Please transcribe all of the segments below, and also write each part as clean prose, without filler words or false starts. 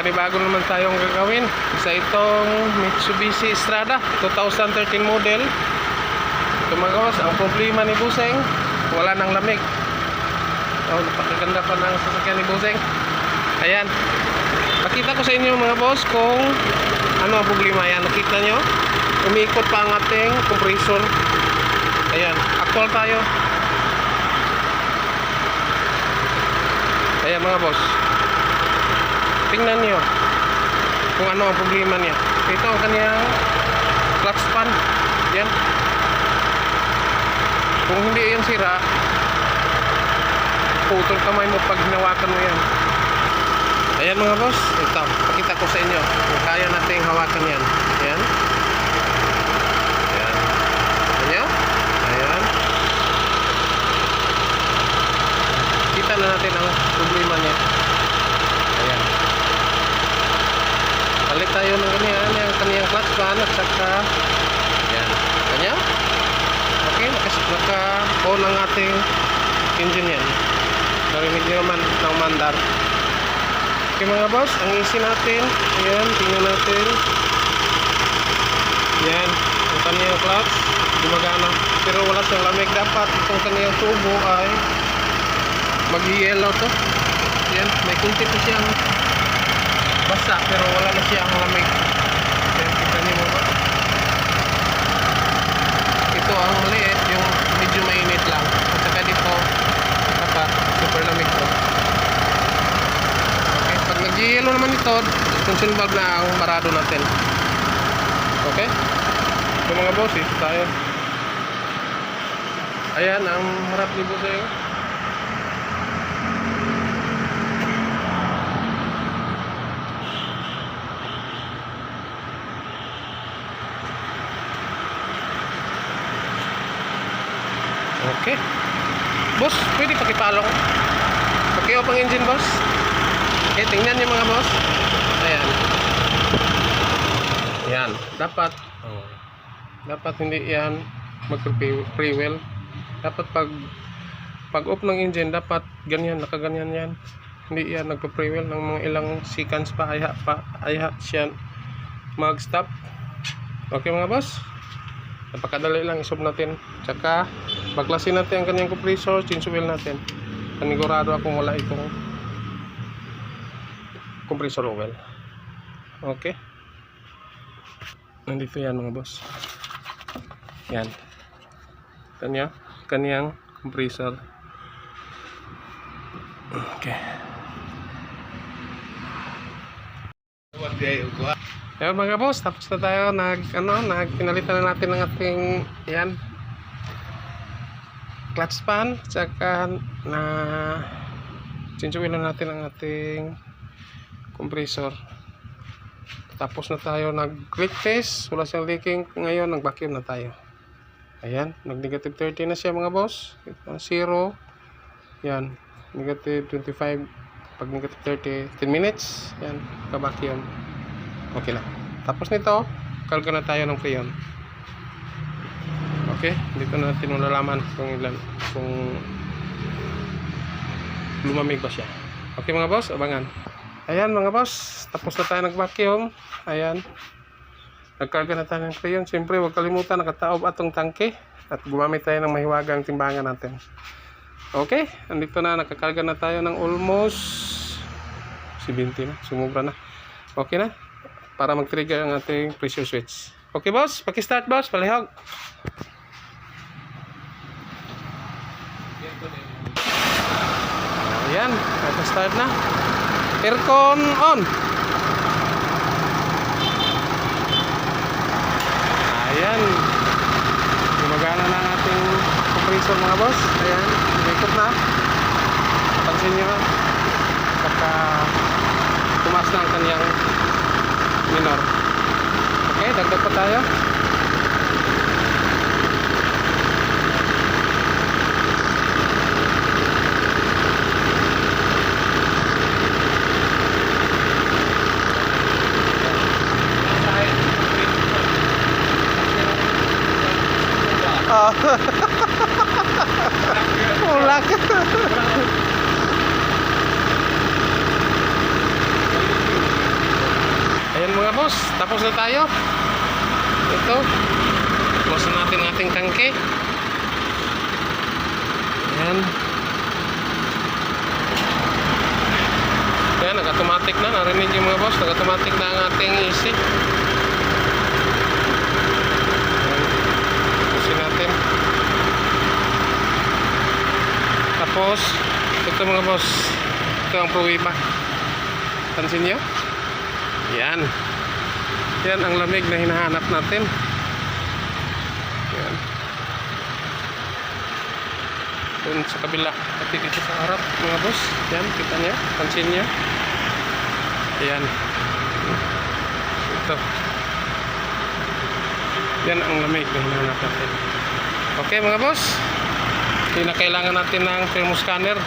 panibago naman tayong gagawin sa itong Mitsubishi Strada 2013 model. Ito mga boss, ang problema ni Buseng, wala nang lamig. Napakaganda pa ng sasakyan ni Buseng. Ayan, nakita ko sa inyo mga boss kung ano ang problema. Ayan, nakita nyo, umiikot pa ang ating compressor. Ayan, actual tayo. Ayan mga boss, tingnan nyo kung ano ang problema niya. Ito ang kanyang clutch pan. Yan, kung hindi yan sira, putol kamay mo pag hinawakan mo yan. Ayan mga boss, ito, pakita ko sa inyo kung kaya nating hawakan yan. Ayan, ayan, ayan, ayan. Kita na natin ang problema niya. Ayan, palit tayo ng ganyan, yung kaniyang clutch pan at saka ayan, kanya. Okay, naka-on ang ating engine yan. Narinig nyo naman ng mandar. Okay mga boss, ang easy natin. Ayan, tingnan natin. Ayan, ang kaniyang clutch gumagana, pero wala siyang lamig. Dapat itong kaniyang tubo ay mag-yellow to. Ayan, may kunti pa siyang basa pero wala na siyang lamig. Ayan, kita niyo mo ba? Ito ang maliit, yung medyo mainit lang. At saka dito dapat super lamig to. Okay, pag nag-yellow naman ito, function valve na ang marado natin. Okay, ito mga boss, ito tayo. Ayan ang harap ni Buseng. Okay, boss, pwede pakipalong. Paki-off ang engine boss. Okay, tingnan niyo mga boss. Ayan, ayan, dapat hindi yan mag-pre-wheel. Dapat pag off ng engine, dapat ganyan, nakaganyan yan. Hindi yan nagpa-pre-wheel ng mga ilang seconds pa, ayaha siya mag-stop. Okay mga boss, napakadali lang isob natin. Tsaka baklasin natin ang kanyang compressor, change oil natin. Panigurado akong wala itong compressor oil. Okay, nandito yan mga boss. Yan, kanyang compressor. Okay, ayan mga boss, tapos na tayo. Pinalitan na natin ang ating yan clutch pan, tsaka na change oil na natin ang ating compressor. Tapos na tayo nag-leak test, wala siyang leaking. Ngayon nag-vacuum na tayo. Ayan, nag-negative 30 na siya mga boss. 0, yan, negative 25. Pag negative 30, 10 minutes, yan, ka-vacuum. Okay na. Tapos nito, kalga na tayo ng freon. Okay, dito na natin malalaman kung lumamig ba siya. Okay mga boss, abangan. Ayan mga boss, tapos na tayo nag-vacuum. Ayan, nagkarga na tayo ng freon. Siyempre, huwag kalimutan, nakataob atong tangke at gumamit tayo ng mahiwagang timbangan natin. Okay, andito na, nakakarga na tayo ng almost 70 na, sumubra na. Okay na, para mag-trigger ang ating pressure switch. Okay boss, paki-start boss, palihog. Ayan, naka-start na. Aircon on. Ayan, gumagana na ang ating compressor mga boss. Ayan, umikot na. Pansin nyo, saka tumaas na ang kanyang minor. Okay, dagdag pa tayo. Ulak. mga boss, tapos na tayo. Ito, close na natin ang ating tangke. Ayan. Ayan, nag-automatic na. Narinig yung mga boss, nag-automatic na ang ating AC. Pusin natin. Tapos, ito mga boss, ito ang Prowiba. Pansin nyo? Yan. Yan ang lamig na hinahanap natin. Yan. Doon sa kabila. Pati dito sa harap mga boss. Yan, kita nyo? Pansin nyo? Yan. Ito. Yan ang lamig na hinahanap natin. Okay mga boss. Kailangan natin ng thermoscanner.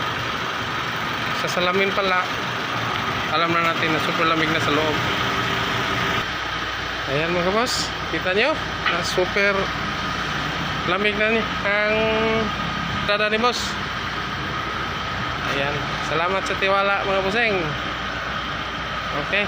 Sa salamin pala, alam na natin na super lamig na sa loob. Ayan mga boss, kita nyo na super lamig na ang dada ni boss. Ayan, salamat sa tiwala mga bossing. Okay.